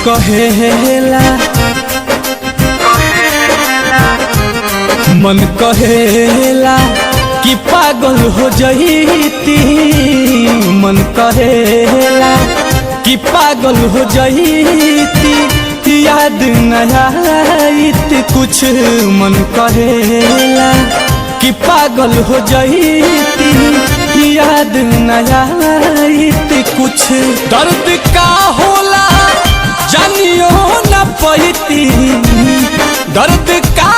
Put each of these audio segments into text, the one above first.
कहेला मन कहेला कि पागल हो जईती, मन कहेला कि पागल हो जईती, याद न आईत कुछ। मन कहेला कि पागल हो जईती, याद न आईत कुछ। दर्द का होला जानियो न पैती, दर्द का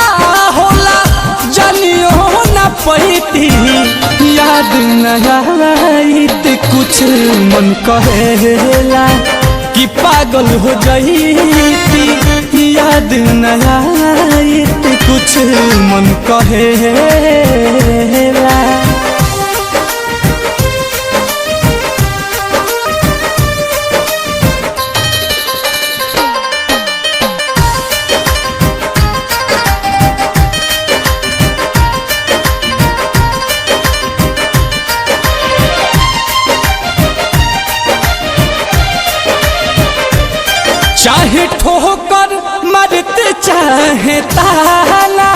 होला जानियो न पैती, याद न आईत कुछ। मन कहेला कि पागल हो जईती, याद न आईत कुछ। मन कहेला चाहे ठोकर मरते चाहे ताला,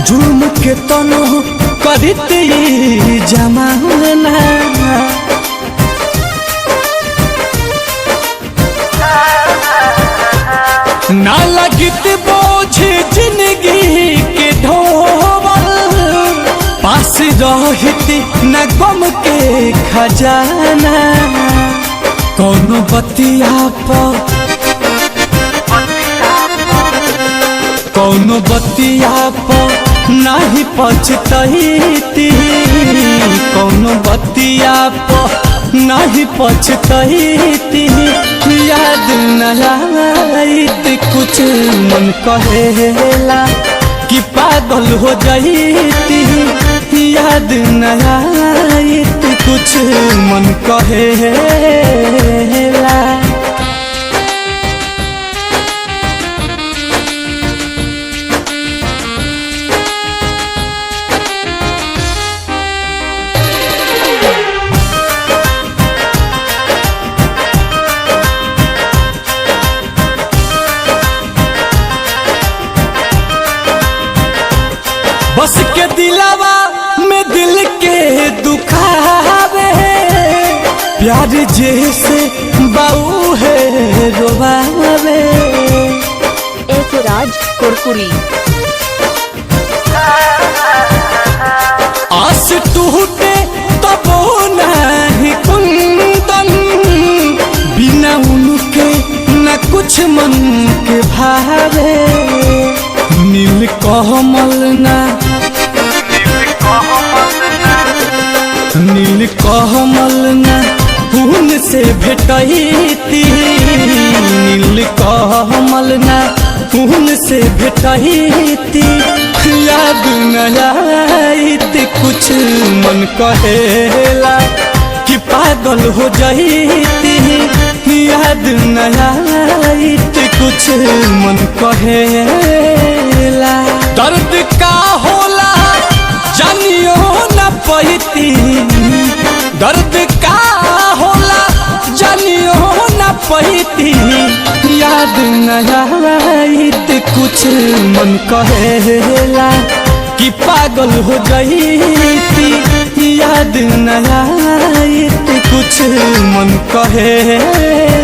जुल्म के तनो करते जमाना। ना लगित बोझ जिंदगी के ढोबल, पास रहती न गम के खजाना। कौनो बतिया पर कौनो बतिया पर नहीं पछतैती, कौनो बतिया पर नहीं पछतैती, याद न आईत कुछ। मन कहेला कि पागल हो जईती, याद न आईत कुछ। मन कहेला बस के दिलावा में दिल के दुखावे, प्यार जैसे बाऊ है रोवावे। एक राज कुरकुरी आस टूटे तब नहीं कुंदन, बिना उनके न कुछ मन के भावे। नील कमल ना नील कमल ना उनसे भेटैती, नील कमल ना उनसे भेटैती, याद न आईत कुछ। मन कहेला कि पागल हो जईती, याद न आईत कुछ। मन कहेला दर्द का होला जानियो न पैती, दर्द का होला जानियो न पैती, याद न आईत कुछ। मन कहेला कि पागल हो जईती, याद न आईत कुछ। मन कहेला